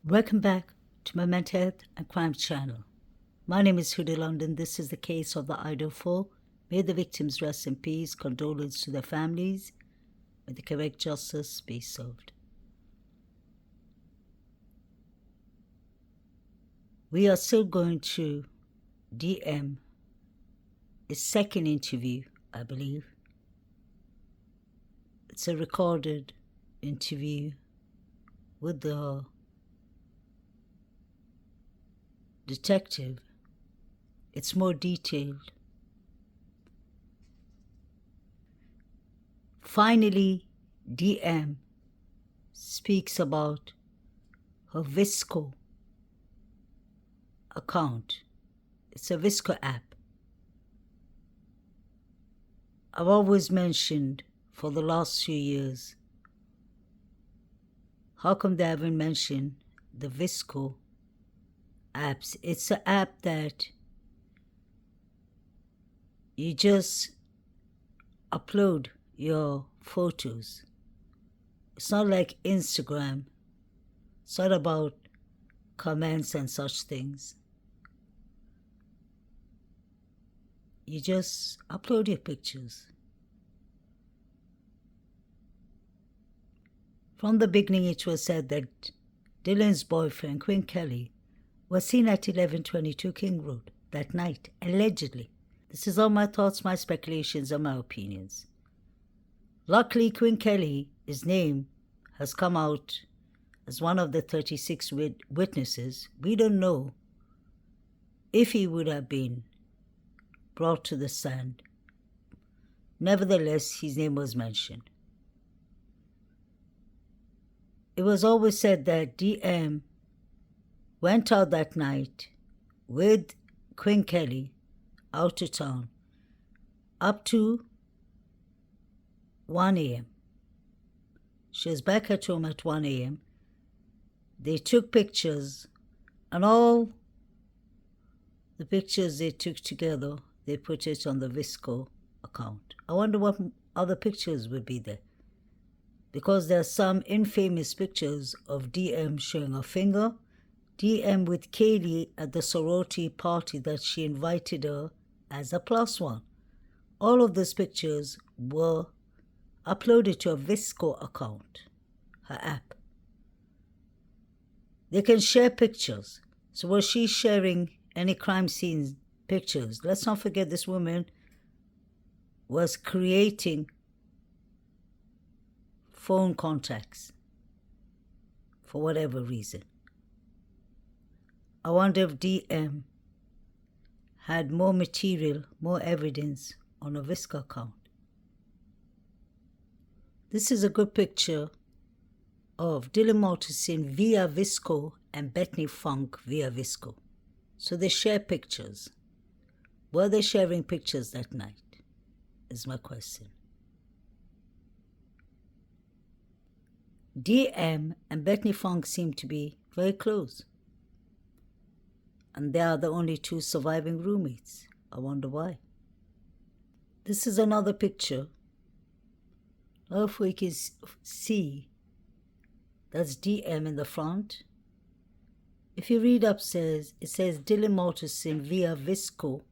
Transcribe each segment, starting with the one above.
Welcome back to my mental health and crime channel. My name is Huda London. This is the case of the Idaho 4. May the victims rest in peace. Condolence to their families. May the correct justice be served. We are still going to DM his second interview, I believe. It's a recorded interview with the detective. It's more detailed. Finally, DM speaks about her vsco account. It's a vsco app. I've always mentioned for the last few years, how come they haven't mentioned the vsco apps? It's an app that you just upload your photos. It's not like Instagram. It's not about comments and such things. You just upload your pictures. From the beginning, it was said that Dylan's boyfriend, Quinn Kelly, was seen at 1122 King Road that night, allegedly. This is all my thoughts, my speculations, and my opinions. Luckily, Quinn Kelly, his name, has come out as one of the 36 witnesses. We don't know if he would have been brought to the stand. Nevertheless, his name was mentioned. It was always said that DM went out that night with Quinn Kelly out to town up to 1 a.m. She was back at home at 1 a.m. They took pictures, and all the pictures they took together, they put it on the vsco account. I wonder what other pictures would be there, because there are some infamous pictures of DM showing a finger, DM with Kaylee at the sorority party that she invited her as a plus one. All of those pictures were uploaded to a vsco account, her app. They can share pictures. So was she sharing any crime scene pictures? Let's not forget this woman was creating phone contacts for whatever reason. I wonder if DM had more material, more evidence on a vsco account. This is a good picture of Dylan Mortensen via vsco and Bethany Funk via vsco. So they share pictures. Were they sharing pictures that night? Is my question. DM and Bethany Funk seem to be very close. And they are the only two surviving roommates. I wonder why. This is another picture. If we can see, that's DM in the front. If you read upstairs, it says Dylan Mortensen via vsco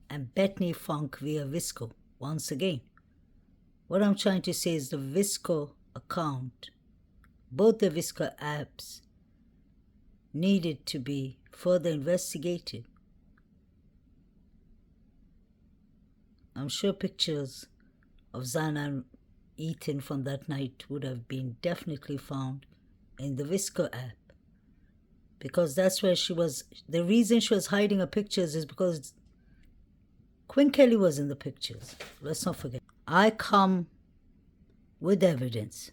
and Bethany Funk via vsco. Once again, what I'm trying to say is the vsco account, both the vsco apps, needed to be further investigated. I'm sure pictures of Zana and Ethan from that night would have been definitely found in the vsco app, because that's where she was. The reason she was hiding her pictures is because Quinn Kelly was in the pictures. Let's not forget. I come with evidence.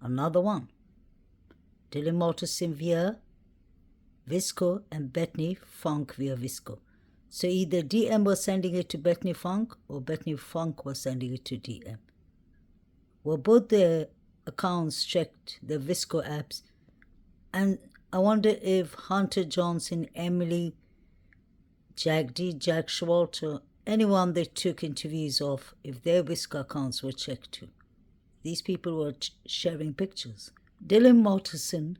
Another one. Dylan Mortensen via vsco and Bethany Funk via vsco. So either DM was sending it to Bethany Funk or Bethany Funk was sending it to DM. Well, both their accounts checked, the vsco apps, and I wonder if Hunter Johnson, Emily, Jack D, Jack Schwalter, anyone they took interviews of, if their vsco accounts were checked too. These people were sharing pictures. Dylan Mortensen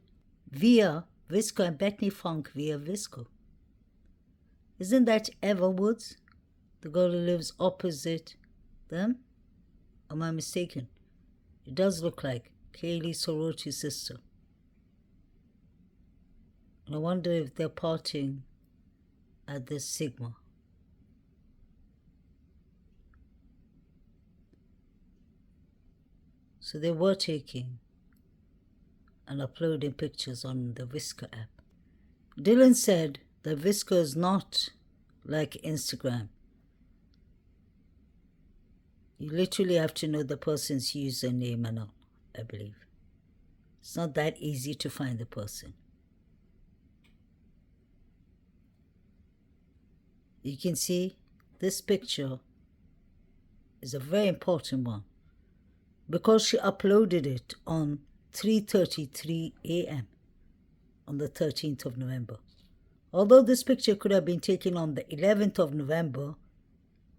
via vsco and Bethany Funk via vsco. Isn't that Eva Woods, the girl who lives opposite them? Am I mistaken? It does look like Kaylee Sororiti's sister. And I wonder if they're partying at this Sigma. So they were taking and uploading pictures on the vsco app. Dylan said that vsco is not like Instagram. You literally have to know the person's username and all, I believe. It's not that easy to find the person. You can see this picture is a very important one because she uploaded it on 3:33 a.m. on the 13th of November. Although this picture could have been taken on the 11th of November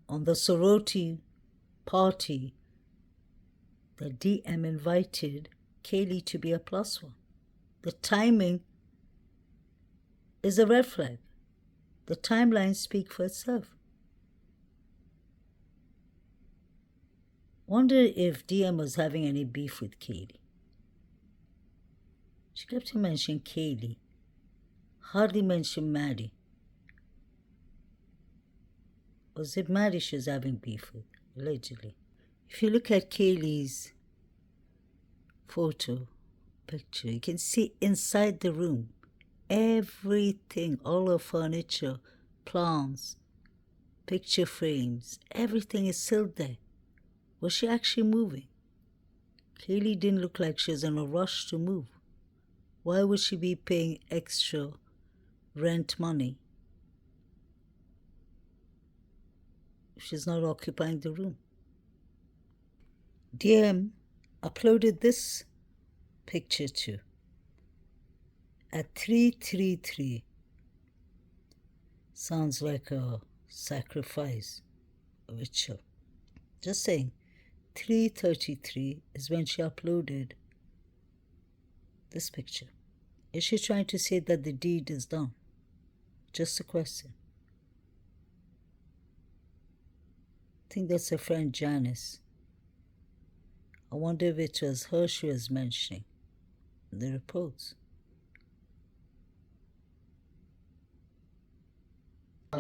on the sorority party, the DM invited Kaylee to be a plus one. The timing is a red flag. The timelines speak for itself. Wonder if DM was having any beef with Kaylee. She kept to mention Kaylee, hardly mentioned Maddie. Was it Maddie she was having beef with, allegedly? If you look at Kaylee's picture, you can see inside the room, everything, all her furniture, plants, picture frames, everything is still there. Was she actually moving? Kaylee didn't look like she was in a rush to move. Why would she be paying extra rent money if she's not occupying the room? DM uploaded this picture too at 3:33. Sounds like a sacrifice, a ritual. Just saying, 3:33 is when she uploaded this picture. Is she trying to say that the deed is done? Just a question. I think that's her friend Janice. I wonder if it was her she was mentioning in the reports.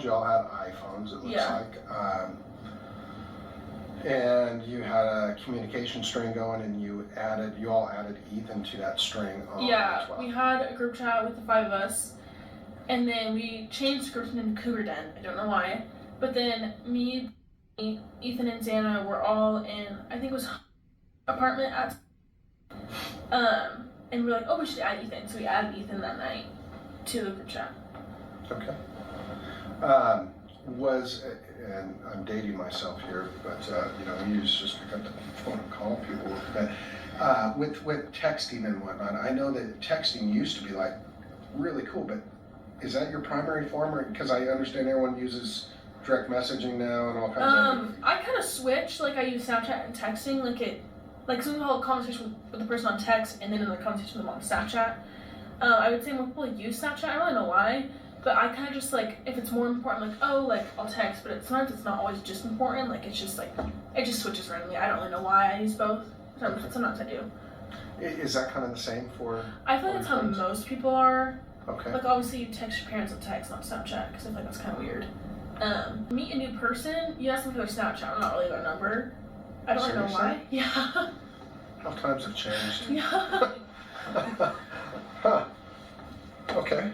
Y'all had iPhones, it looks like. And you had a communication string going, and you all added Ethan to that string on as well. We had a group chat with the 5 of us, and then we changed the group name to Cougar Den. I don't know why. But then me, Ethan, and Xana were all in, I think it was apartment at, and we were like, oh, we should add Ethan. So we added Ethan that night to the group chat. Okay. And I'm dating myself here, but we used to just pick up the phone and call people. But with texting and whatnot, I know that texting used to be like really cool, but is that your primary form? Or because I understand everyone uses direct messaging now and all kinds of. I kind of switched. Like I use Snapchat and texting. Like sometimes I'll have a conversation with the person on text, and then in the conversation with them on Snapchat. I would say more people use Snapchat. I don't really know why. But I kind of just like, if it's more important, like, oh, like, I'll text, but sometimes it's not always just important, like, it's just like, it just switches randomly. I don't really know why I use both. Sometimes I do. Is that kind of the same for? I feel like that's how most people are. Okay. Like, obviously, you text your parents on text, not Snapchat, because I feel like that's kind of weird. Meet a new person, you ask them for their Snapchat, I'm not really their number. I don't really know why. Yeah. How times have changed. Yeah. Huh. Okay.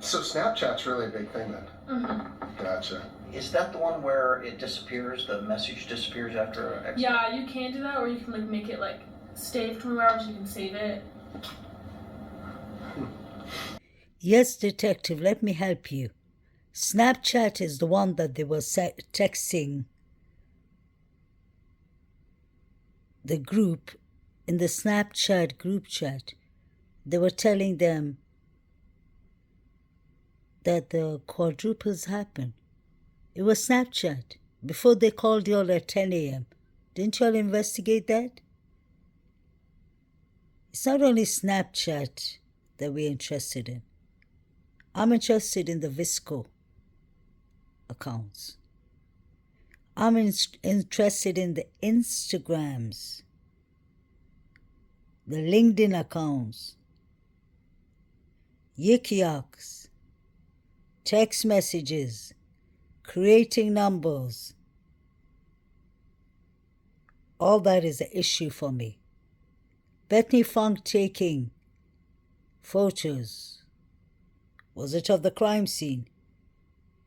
So Snapchat's really a big thing then? Mm-hmm. Gotcha. Is that the one where it disappears, the message disappears after an exit? Yeah, you can do that, or you can like make it like stay for 24 hours, you can save it. Yes, detective, let me help you. Snapchat is the one that they were texting the group. In the Snapchat group chat, they were telling them that the quadruples happened. It was Snapchat. Before they called y'all at 10 a.m. Didn't y'all investigate that? It's not only Snapchat that we're interested in. I'm interested in the vsco accounts. I'm interested in the Instagrams, the LinkedIn accounts, yik-yaks, text messages, creating numbers. All that is an issue for me. Bethany Funk taking photos. Was it of the crime scene?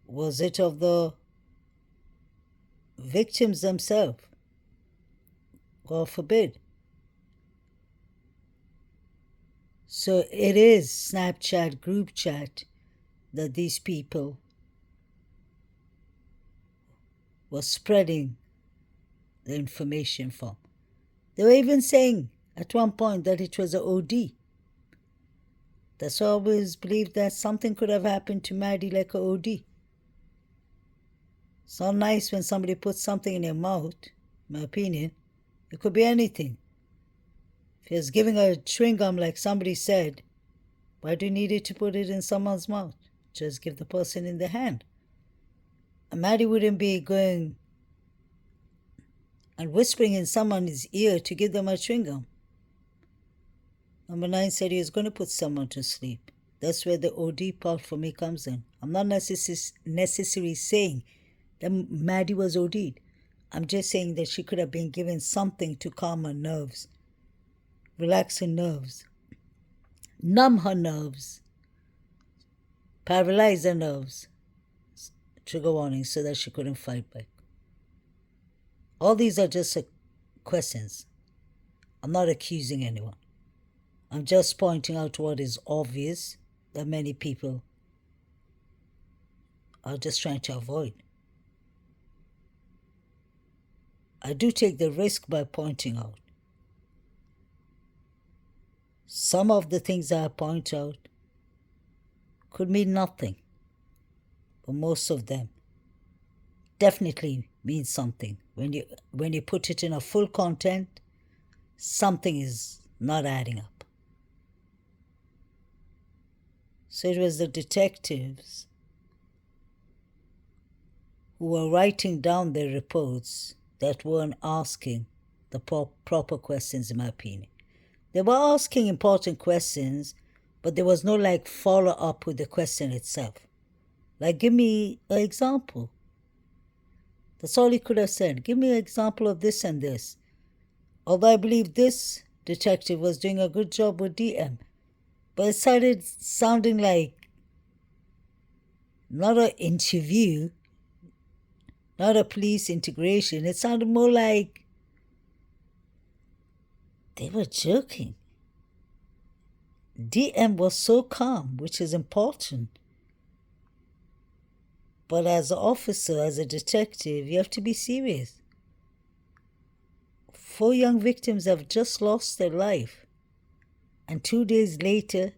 Was it of the victims themselves? God forbid. So it is Snapchat group chat that these people were spreading the information from. They were even saying at one point that it was an OD. That's why I always believed that something could have happened to Maddie like an OD. It's not nice when somebody puts something in your mouth, in my opinion. It could be anything. If he was giving her chewing gum like somebody said, why do you need it to put it in someone's mouth? Just give the person in the hand. And Maddie wouldn't be going and whispering in someone's ear to give them a chewing gum. Number 9 said he was going to put someone to sleep. That's where the OD part for me comes in. I'm not necessarily saying that Maddie was OD'd. I'm just saying that she could have been given something to calm her nerves, relax her nerves, numb her nerves, paralyze her nerves, trigger warning so that she couldn't fight back. All these are just questions. I'm not accusing anyone. I'm just pointing out what is obvious that many people are just trying to avoid. I do take the risk by pointing out. Some of the things that I point out could mean nothing, but most of them definitely mean something. When you put it in a full content, something is not adding up. So it was the detectives who were writing down their reports that weren't asking the proper questions, in my opinion. They were asking important questions, but there was no follow-up with the question itself. Give me an example. That's all he could have said. Give me an example of this and this. Although I believe this detective was doing a good job with DM, but it started sounding like not an interview, not a police integration. It sounded more like they were joking. DM was so calm, which is important. But as an officer, as a detective, you have to be serious. 4 young victims have just lost their life. And 2 days later,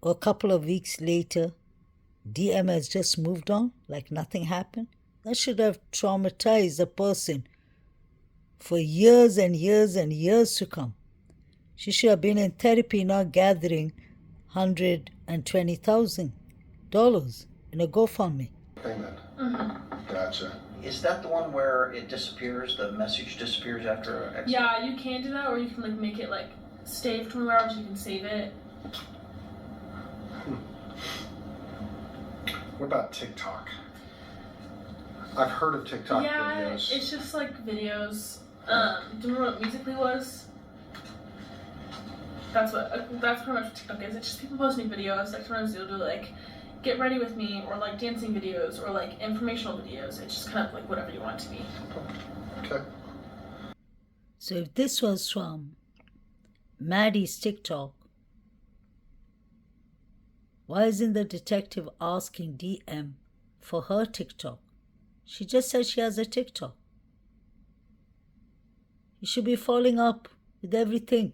or a couple of weeks later, DM has just moved on like nothing happened. That should have traumatized a person for years and years and years to come. She should have been in therapy, not gathering $120,000 in a GoFundMe. Payment. Mm-hmm. Gotcha. Is that the one where it disappears, the message disappears after exit? Yeah, you can do that, or you can make it stay for 24 hours. You can save it. What about TikTok? I've heard of TikTok videos. It's just videos. Do you remember what Musical.ly was? That's pretty much what TikTok is. It's just people posting videos. Sometimes they'll do get ready with me, or dancing videos, or informational videos. It's just kind of whatever you want it to be. Okay. So if this was from Maddie's TikTok, why isn't the detective asking DM for her TikTok? She just said she has a TikTok. You should be following up with everything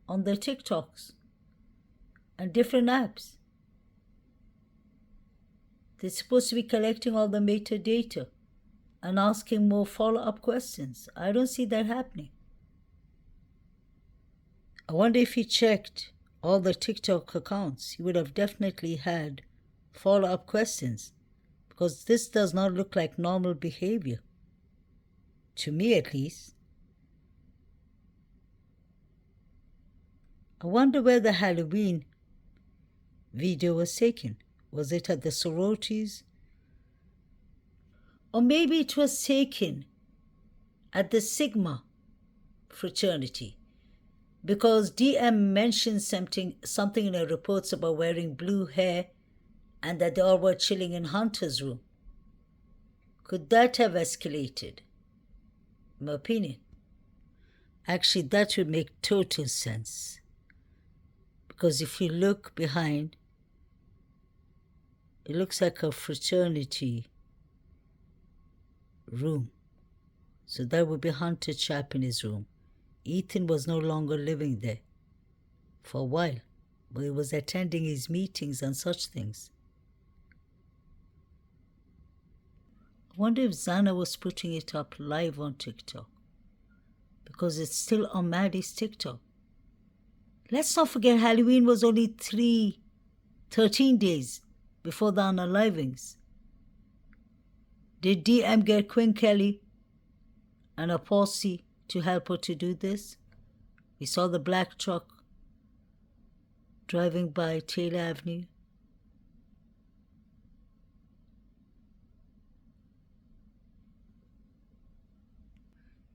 on their TikToks and different apps. They're supposed to be collecting all the metadata and asking more follow-up questions. I don't see that happening. I wonder if he checked all the TikTok accounts, he would have definitely had follow-up questions, because this does not look like normal behavior. To me, at least. I wonder where the Halloween video was taken. Was it at the sororities? Or maybe it was taken at the Sigma fraternity, because DM mentioned something in her reports about wearing blue hair and that they all were chilling in Hunter's room. Could that have escalated? In my opinion. Actually, that would make total sense. Because if you look behind, it looks like a fraternity room. So that would be Hunter Chapin's room. Ethan was no longer living there for a while, but he was attending his meetings and such things. I wonder if Zana was putting it up live on TikTok, because it's still on Maddie's TikTok. Let's not forget Halloween was only 13 days before the unalivings. Did DM get Quinn Kelly and a posse to help her to do this? We saw the black truck driving by Taylor Avenue.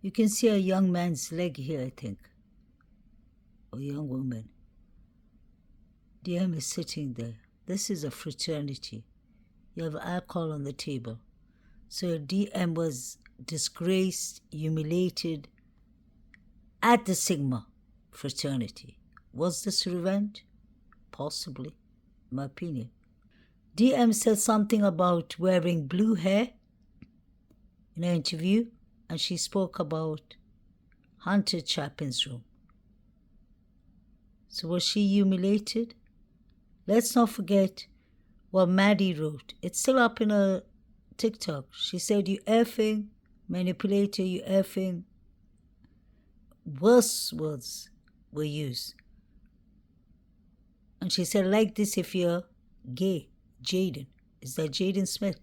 You can see a young man's leg here, I think. Or a young woman. DM is sitting there. This is a fraternity. You have alcohol on the table. So DM was disgraced, humiliated at the Sigma fraternity. Was this revenge? Possibly, in my opinion. DM said something about wearing blue hair in an interview, and she spoke about Hunter Chapin's room. So was she humiliated? Let's not forget what Maddie wrote. It's still up in her TikTok. She said, "You effing manipulator, you effing..." Worse words were used. And she said, "Like this if you're gay." Jaden. Is that Jaden Smith?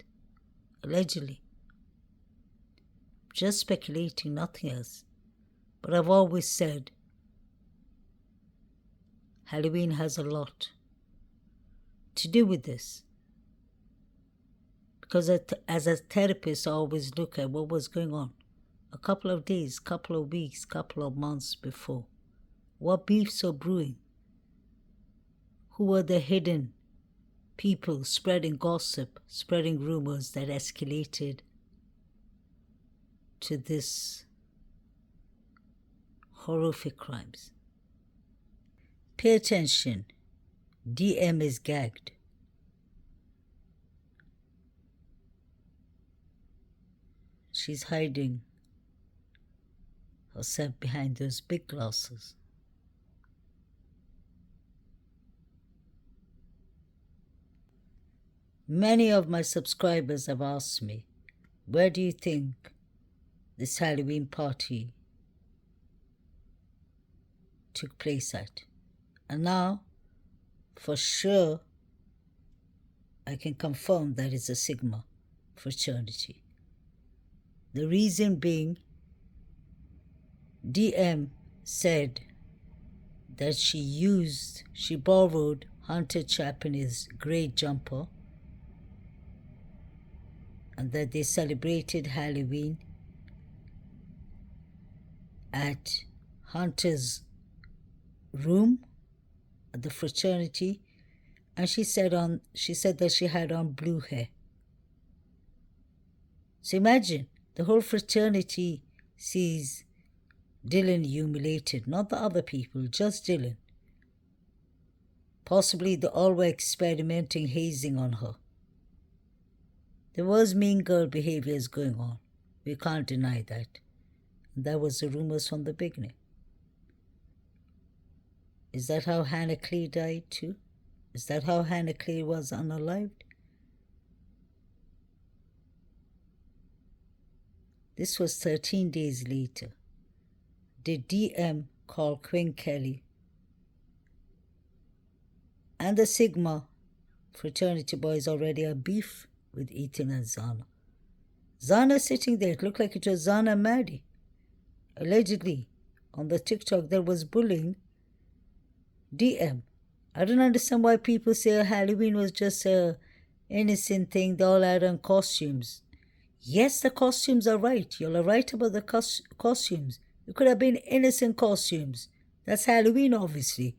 Allegedly. Just speculating, nothing else. But I've always said Halloween has a lot to do with this. Because as a therapist, I always look at what was going on a couple of days, couple of weeks, couple of months before. What beefs were brewing? Who were the hidden people spreading gossip, spreading rumors that escalated to this horrific crimes? Pay attention. DM is gagged. She's hiding herself behind those big glasses. Many of my subscribers have asked me, where do you think this Halloween party took place at? And now, for sure, I can confirm that it's a Sigma fraternity. The reason being, DM said that she borrowed Hunter Chapin's grey jumper, and that they celebrated Halloween at Hunter's room at the fraternity, and she said that she had on blue hair. So imagine, the whole fraternity sees Dylan humiliated, not the other people, just Dylan. Possibly they all were experimenting hazing on her. There was mean girl behaviors going on. We can't deny that. That was the rumors from the beginning. Is that how Hannah Clay died too? Is that how Hannah Clay was unalived? This was 13 days later. Did DM call Quinn Kelly and the Sigma fraternity boys already have beef with Ethan and Zana. Zana sitting there, it looked like it was Zana and Maddie. Allegedly, on the TikTok, there was bullying DM. I don't understand why people say Halloween was just a innocent thing. They all had on costumes. Yes, the costumes are right. You're right about the costumes. It could have been innocent costumes. That's Halloween, obviously.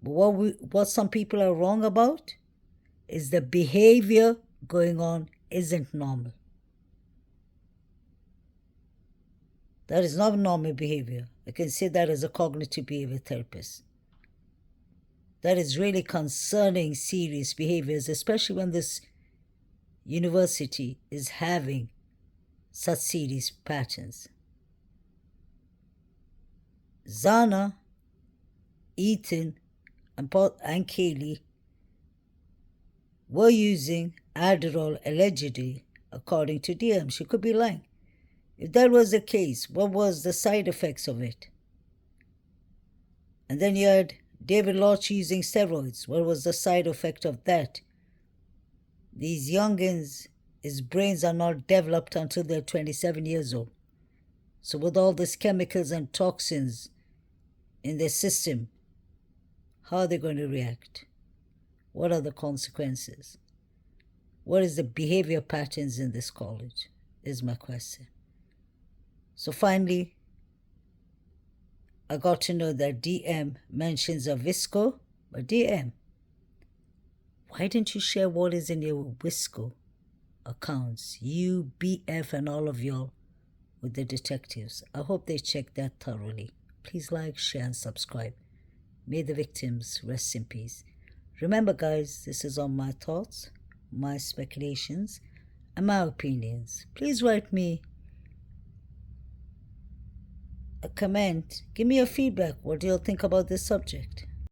But what some people are wrong about is the behavior going on isn't normal. That is not normal behavior. I can say that as a cognitive behavior therapist. That is really concerning serious behaviors, especially when this university is having such serious patterns. Zana, Ethan, and Kaylee were using Adderall allegedly, according to DM. She could be lying. If that was the case, what was the side effects of it? And then you had David Lodge using steroids. What was the side effect of that? These youngins, his brains are not developed until they're 27 years old. So with all these chemicals and toxins in their system, how are they going to react? What are the consequences? What is the behavior patterns in this college, is my question. So finally, I got to know that DM mentions a vsco, but DM, why didn't you share what is in your vsco accounts, you, BF, and all of y'all, with the detectives? I hope they check that thoroughly. Please like, share, and subscribe. May the victims rest in peace. Remember, guys, this is all my thoughts, my speculations, and my opinions. Please write me a comment. Give me your feedback. What do you think about this subject?